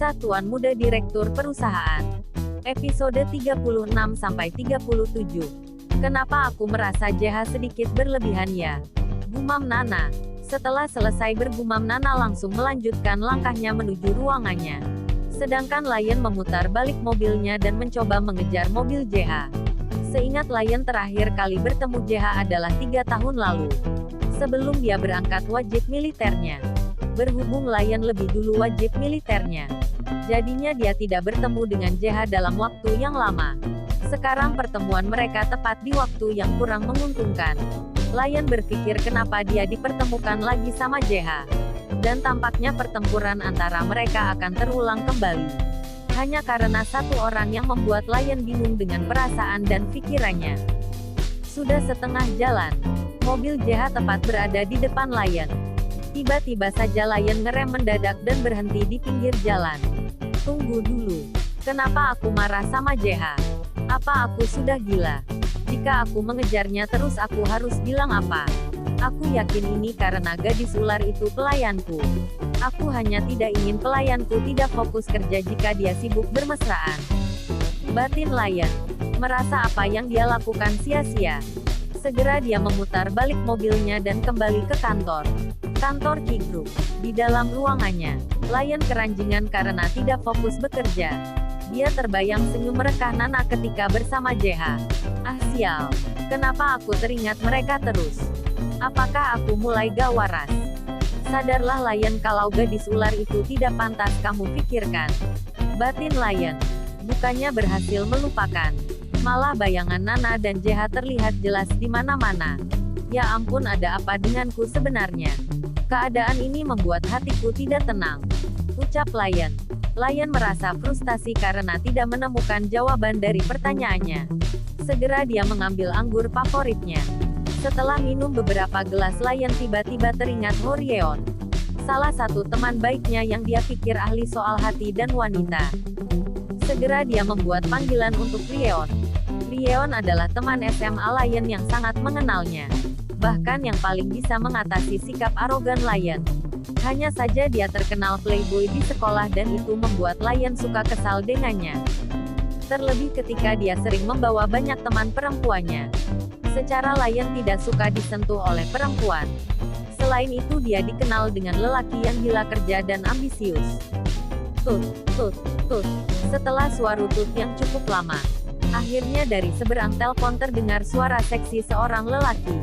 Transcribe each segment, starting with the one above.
Kisah Tuan Muda Direktur Perusahaan. Episode 36-37. Kenapa aku merasa JH sedikit berlebihan ya? Gumam Nana. Setelah selesai bergumam, Nana langsung melanjutkan langkahnya menuju ruangannya. Sedangkan Lion memutar balik mobilnya dan mencoba mengejar mobil JH. Seingat Lion terakhir kali bertemu JH adalah 3 tahun lalu. Sebelum dia berangkat wajib militernya. Berhubung Lion lebih dulu wajib militernya, jadinya dia tidak bertemu dengan JH dalam waktu yang lama. Sekarang pertemuan mereka tepat di waktu yang kurang menguntungkan. Lion berpikir kenapa dia dipertemukan lagi sama JH. Dan tampaknya pertempuran antara mereka akan terulang kembali. Hanya karena satu orang yang membuat Lion bingung dengan perasaan dan pikirannya. Sudah setengah jalan, mobil JH tepat berada di depan Lion. Tiba-tiba saja Lion ngerem mendadak dan berhenti di pinggir jalan. Tunggu dulu. Kenapa aku marah sama JH? Apa aku sudah gila? Jika aku mengejarnya terus aku harus bilang apa? Aku yakin ini karena gadis ular itu pelayanku. Aku hanya tidak ingin pelayanku tidak fokus kerja jika dia sibuk bermesraan. Batin Lion. Merasa apa yang dia lakukan sia-sia. Segera dia memutar balik mobilnya dan kembali ke kantor. Kantor Ki Group. Di dalam ruangannya, Lion keranjingan karena tidak fokus bekerja. Dia terbayang senyum merekah Nana ketika bersama JH. Ah sial, kenapa aku teringat mereka terus? Apakah aku mulai gak waras? Sadarlah Lion kalau gadis ular itu tidak pantas kamu pikirkan. Batin Lion. Bukannya berhasil melupakan. Malah bayangan Nana dan JH terlihat jelas di mana-mana. Ya ampun, ada apa denganku sebenarnya? Keadaan ini membuat hatiku tidak tenang. Ucap Lion. Lion merasa frustasi karena tidak menemukan jawaban dari pertanyaannya. Segera dia mengambil anggur favoritnya. Setelah minum beberapa gelas, Lion tiba-tiba teringat Horyeon. Salah satu teman baiknya yang dia pikir ahli soal hati dan wanita. Segera dia membuat panggilan untuk Ryeon. Ryeon adalah teman SMA Lion yang sangat mengenalnya. Bahkan yang paling bisa mengatasi sikap arogan Lion. Hanya saja dia terkenal playboy di sekolah dan itu membuat Lion suka kesal dengannya. Terlebih ketika dia sering membawa banyak teman perempuannya. Secara Lion tidak suka disentuh oleh perempuan. Selain itu dia dikenal dengan lelaki yang gila kerja dan ambisius. Tut. Setelah suara tut yang cukup lama, akhirnya dari seberang telepon terdengar suara seksi seorang lelaki.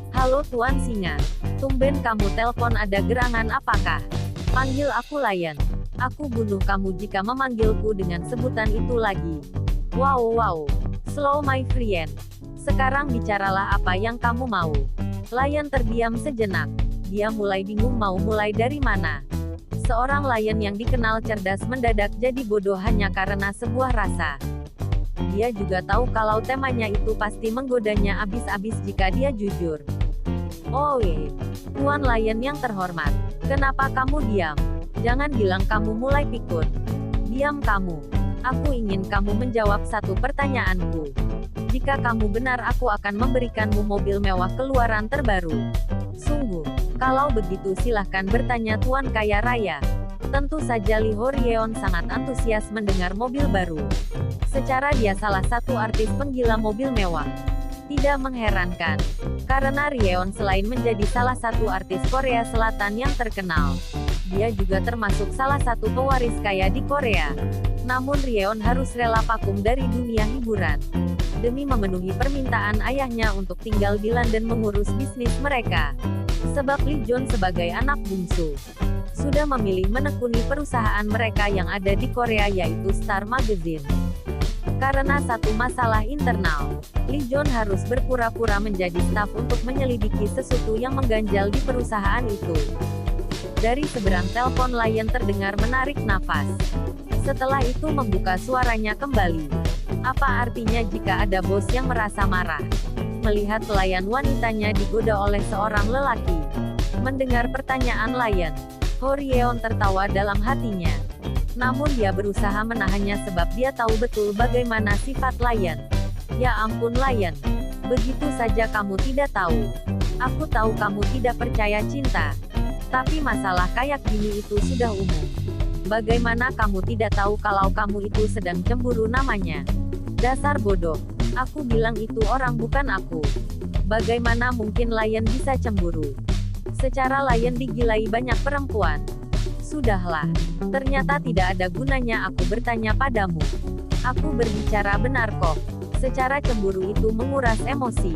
Halo Tuan Singa. Tumben kamu telepon, ada gerangan apakah? Panggil aku Lion. Aku bunuh kamu jika memanggilku dengan sebutan itu lagi. Wow. Slow my friend. Sekarang bicaralah apa yang kamu mau. Lion terdiam sejenak. Dia mulai bingung mau mulai dari mana. Seorang Lion yang dikenal cerdas mendadak jadi bodoh hanya karena sebuah rasa. Dia juga tahu kalau temanya itu pasti menggodanya abis-abis jika dia jujur. Oh Tuan Lion yang terhormat. Kenapa kamu diam? Jangan bilang kamu mulai pikun. Diam kamu. Aku ingin kamu menjawab satu pertanyaanku. Jika kamu benar aku akan memberikanmu mobil mewah keluaran terbaru. Sungguh. Kalau begitu silahkan bertanya Tuan Kaya Raya. Tentu saja Lee Horyeon sangat antusias mendengar mobil baru. Secara dia salah satu artis penggila mobil mewah. Tidak mengherankan, karena Ryeon selain menjadi salah satu artis Korea Selatan yang terkenal, dia juga termasuk salah satu pewaris kaya di Korea. Namun Ryeon harus rela vakum dari dunia hiburan, demi memenuhi permintaan ayahnya untuk tinggal di London mengurus bisnis mereka. Sebab Lee Jong sebagai anak bungsu, sudah memilih menekuni perusahaan mereka yang ada di Korea yaitu Star Magazine. Karena satu masalah internal, Lee Jong harus berpura-pura menjadi staf untuk menyelidiki sesuatu yang mengganjal di perusahaan itu. Dari seberang telepon Lion terdengar menarik nafas. Setelah itu membuka suaranya kembali. Apa artinya jika ada bos yang merasa marah melihat pelayan wanitanya digoda oleh seorang lelaki? Mendengar pertanyaan Lion, Horyeon tertawa dalam hatinya. Namun dia berusaha menahannya sebab dia tahu betul bagaimana sifat Lion. Ya ampun Lion. Begitu saja kamu tidak tahu. Aku tahu kamu tidak percaya cinta. Tapi masalah kayak gini itu sudah umum. Bagaimana kamu tidak tahu kalau kamu itu sedang cemburu namanya? Dasar bodoh. Aku bilang itu orang bukan aku. Bagaimana mungkin Lion bisa cemburu? Secara Lion digilai banyak perempuan. Sudahlah. Ternyata tidak ada gunanya aku bertanya padamu. Aku berbicara benar kok. Secara cemburu itu menguras emosi.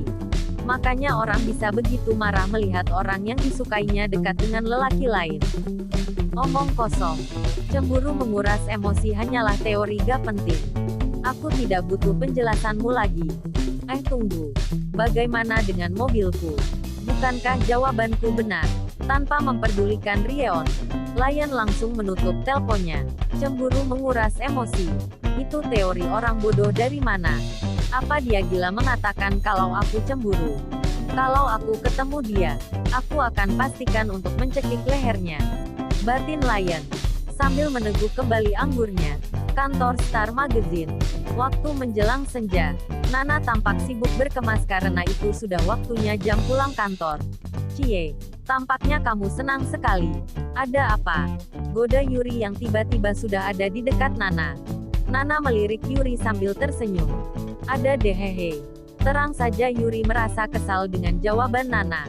Makanya orang bisa begitu marah melihat orang yang disukainya dekat dengan lelaki lain. Omong kosong. Cemburu menguras emosi hanyalah teori gak penting. Aku tidak butuh penjelasanmu lagi. Tunggu. Bagaimana dengan mobilku? Bukankah jawabanku benar? Tanpa memperdulikan Ryeon, Lion langsung menutup teleponnya. Cemburu menguras emosi. Itu teori orang bodoh dari mana? Apa dia gila mengatakan kalau aku cemburu? Kalau aku ketemu dia, aku akan pastikan untuk mencekik lehernya. Batin Lion. Sambil meneguk kembali anggurnya. Kantor Star Magazine. Waktu menjelang senja, Nana tampak sibuk berkemas karena itu sudah waktunya jam pulang kantor. Cie, tampaknya kamu senang sekali. Ada apa? Goda Yuri yang tiba-tiba sudah ada di dekat Nana. Nana melirik Yuri sambil tersenyum. Ada deh hehe. Terang saja Yuri merasa kesal dengan jawaban Nana.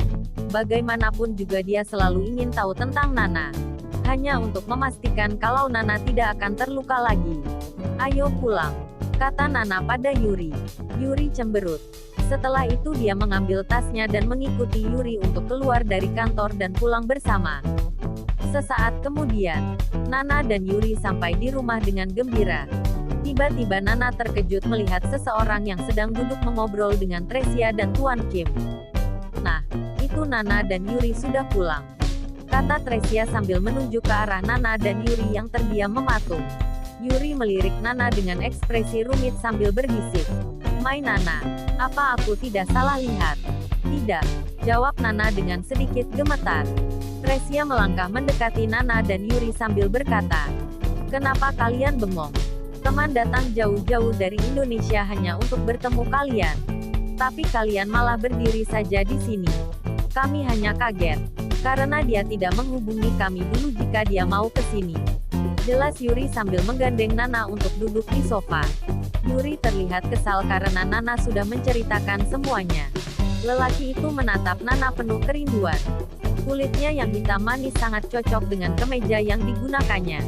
Bagaimanapun juga dia selalu ingin tahu tentang Nana. Hanya untuk memastikan kalau Nana tidak akan terluka lagi. Ayo pulang, kata Nana pada Yuri. Yuri cemberut. Setelah itu dia mengambil tasnya dan mengikuti Yuri untuk keluar dari kantor dan pulang bersama. Sesaat kemudian, Nana dan Yuri sampai di rumah dengan gembira. Tiba-tiba Nana terkejut melihat seseorang yang sedang duduk mengobrol dengan Tresia dan Tuan Kim. Nah, itu Nana dan Yuri sudah pulang, kata Tresia sambil menunjuk ke arah Nana dan Yuri yang terdiam mematung. Yuri melirik Nana dengan ekspresi rumit sambil berbisik. "Mai Nana, apa aku tidak salah lihat?" "Tidak," jawab Nana dengan sedikit gemetar. Tresia melangkah mendekati Nana dan Yuri sambil berkata, "Kenapa kalian bengong? Teman datang jauh-jauh dari Indonesia hanya untuk bertemu kalian. Tapi kalian malah berdiri saja di sini. Kami hanya kaget, karena dia tidak menghubungi kami dulu jika dia mau ke sini." Jelas Yuri sambil menggandeng Nana untuk duduk di sofa. Yuri terlihat kesal karena Nana sudah menceritakan semuanya. Lelaki itu menatap Nana penuh kerinduan. Kulitnya yang hitam manis sangat cocok dengan kemeja yang digunakannya.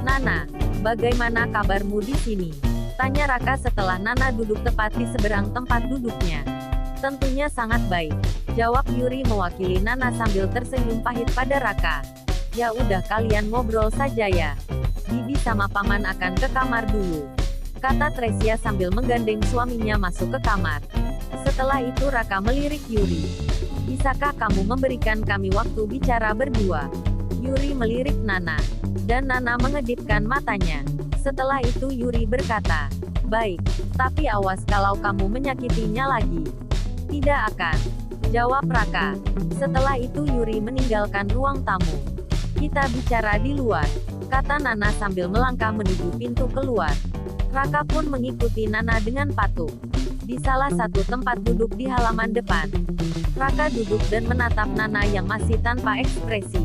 "Nana, bagaimana kabarmu di sini?" tanya Raka setelah Nana duduk tepat di seberang tempat duduknya. "Tentunya sangat baik," jawab Yuri mewakili Nana sambil tersenyum pahit pada Raka. "Ya udah kalian ngobrol saja ya. Bibi sama Paman akan ke kamar dulu," kata Tresia sambil menggandeng suaminya masuk ke kamar. Setelah itu Raka melirik Yuri. "Bisakah kamu memberikan kami waktu bicara berdua?" Yuri melirik Nana. Dan Nana mengedipkan matanya. Setelah itu Yuri berkata, "Baik, tapi awas kalau kamu menyakitinya lagi." "Tidak akan," jawab Raka. Setelah itu Yuri meninggalkan ruang tamu. "Kita bicara di luar," kata Nana sambil melangkah menuju pintu keluar. Raka pun mengikuti Nana dengan patuh. Di salah satu tempat duduk di halaman depan, Raka duduk dan menatap Nana yang masih tanpa ekspresi.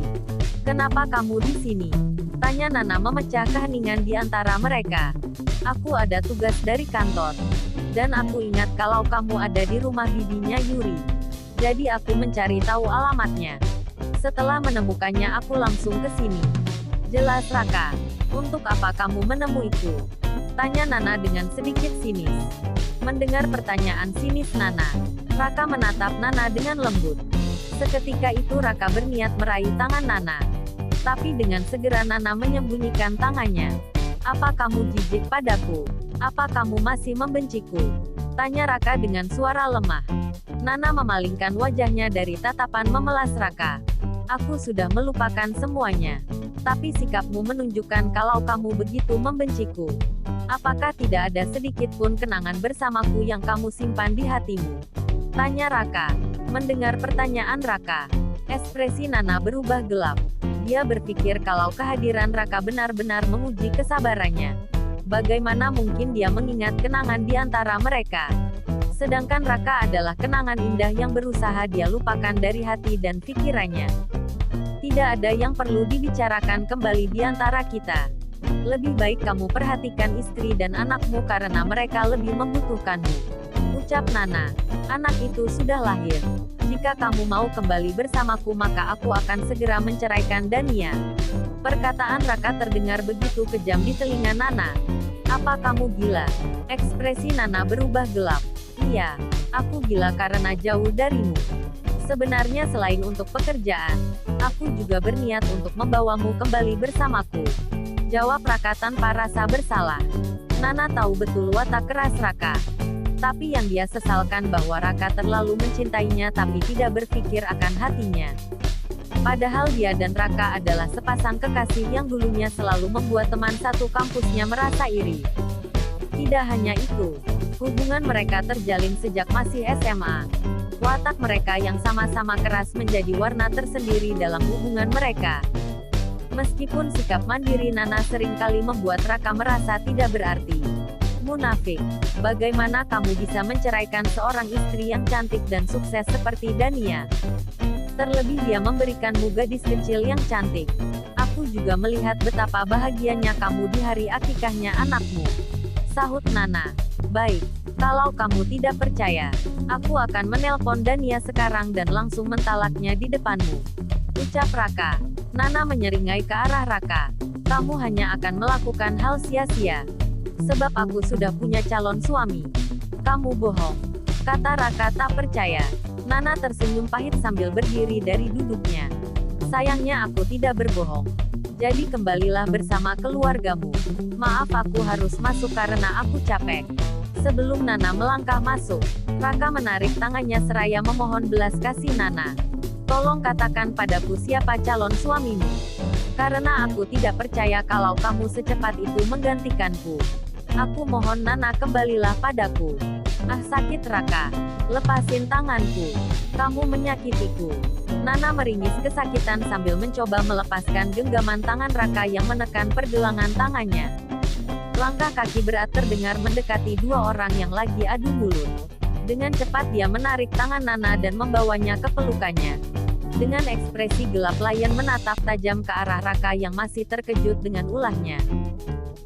"Kenapa kamu di sini?" tanya Nana memecah keheningan di antara mereka. "Aku ada tugas dari kantor. Dan aku ingat kalau kamu ada di rumah bibinya Yuri. Jadi aku mencari tahu alamatnya. Setelah menemukannya aku langsung ke sini." "Jelas Raka. Untuk apa kamu menemuiku?" tanya Nana dengan sedikit sinis. Mendengar pertanyaan sinis Nana, Raka menatap Nana dengan lembut. Seketika itu Raka berniat meraih tangan Nana. Tapi dengan segera Nana menyembunyikan tangannya. "Apa kamu jijik padaku? Apa kamu masih membenciku?" tanya Raka dengan suara lemah. Nana memalingkan wajahnya dari tatapan memelas Raka. "Aku sudah melupakan semuanya. Tapi sikapmu menunjukkan kalau kamu begitu membenciku. Apakah tidak ada sedikit pun kenangan bersamaku yang kamu simpan di hatimu?" tanya Raka. Mendengar pertanyaan Raka, ekspresi Nana berubah gelap. Dia berpikir kalau kehadiran Raka benar-benar menguji kesabarannya. Bagaimana mungkin dia mengingat kenangan di antara mereka? Sedangkan Raka adalah kenangan indah yang berusaha dia lupakan dari hati dan pikirannya. "Tidak ada yang perlu dibicarakan kembali di antara kita. Lebih baik kamu perhatikan istri dan anakmu karena mereka lebih membutuhkanmu. Ucap Nana. Anak itu sudah lahir. Jika kamu mau kembali bersamaku maka aku akan segera menceraikan Dania. Perkataan Raka terdengar begitu kejam di telinga Nana. Apa kamu gila? Ekspresi Nana berubah gelap. Iya, aku gila karena jauh darimu. Sebenarnya selain untuk pekerjaan, aku juga berniat untuk membawamu kembali bersamaku. Jawab Raka tanpa rasa bersalah. Nana tahu betul watak keras Raka. Tapi yang dia sesalkan bahwa Raka terlalu mencintainya tapi tidak berpikir akan hatinya. Padahal dia dan Raka adalah sepasang kekasih yang dulunya selalu membuat teman satu kampusnya merasa iri. Tidak hanya itu, hubungan mereka terjalin sejak masih SMA. Watak mereka yang sama-sama keras menjadi warna tersendiri dalam hubungan mereka. Meskipun sikap mandiri Nana seringkali membuat Raka merasa tidak berarti. Munafik, bagaimana kamu bisa menceraikan seorang istri yang cantik dan sukses seperti Dania? Terlebih dia memberikanmu gadis kecil yang cantik. Aku juga melihat betapa bahagianya kamu di hari akikahnya anakmu. Sahut Nana. Baik, kalau kamu tidak percaya, aku akan menelpon Dania sekarang dan langsung mentalaknya di depanmu. Ucap Raka. Nana menyeringai ke arah Raka. Kamu hanya akan melakukan hal sia-sia. Sebab aku sudah punya calon suami. Kamu bohong. Kata Raka tak percaya. Nana tersenyum pahit sambil berdiri dari duduknya. Sayangnya aku tidak berbohong. Jadi kembalilah bersama keluargamu. Maaf aku harus masuk karena aku capek. Sebelum Nana melangkah masuk, Raka menarik tangannya seraya memohon belas kasih Nana. Tolong katakan padaku siapa calon suamimu. Karena aku tidak percaya kalau kamu secepat itu menggantikanku. Aku mohon Nana kembalilah padaku. Ah sakit Raka. Lepasin tanganku. Kamu menyakitiku. Nana meringis kesakitan sambil mencoba melepaskan genggaman tangan Raka yang menekan pergelangan tangannya. Langkah kaki berat terdengar mendekati dua orang yang lagi adu mulut. Dengan cepat dia menarik tangan Nana dan membawanya ke pelukannya. Dengan ekspresi gelap Lion menatap tajam ke arah Raka yang masih terkejut dengan ulahnya.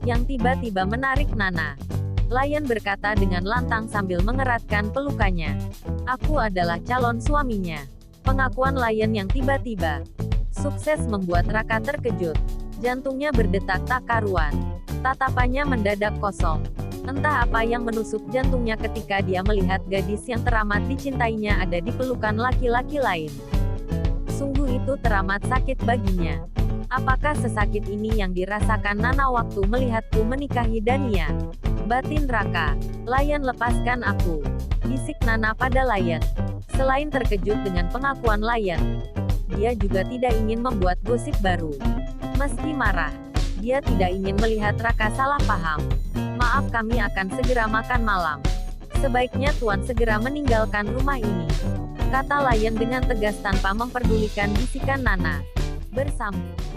Yang tiba-tiba menarik Nana. Lion berkata dengan lantang sambil mengeratkan pelukannya. Aku adalah calon suaminya. Pengakuan Lion yang tiba-tiba sukses membuat Raka terkejut. Jantungnya berdetak tak karuan. Tatapannya mendadak kosong. Entah apa yang menusuk jantungnya ketika dia melihat gadis yang teramat dicintainya ada di pelukan laki-laki lain. Sungguh itu teramat sakit baginya. Apakah sesakit ini yang dirasakan Nana waktu melihatku menikahi Dania? Batin Raka. Lion lepaskan aku. Bisik Nana pada Lion. Selain terkejut dengan pengakuan Lion, dia juga tidak ingin membuat gosip baru. Meski marah, dia tidak ingin melihat Raka salah paham. Maaf kami akan segera makan malam. Sebaiknya Tuan segera meninggalkan rumah ini. Kata Lion dengan tegas tanpa memperdulikan bisikan Nana. Bersambung.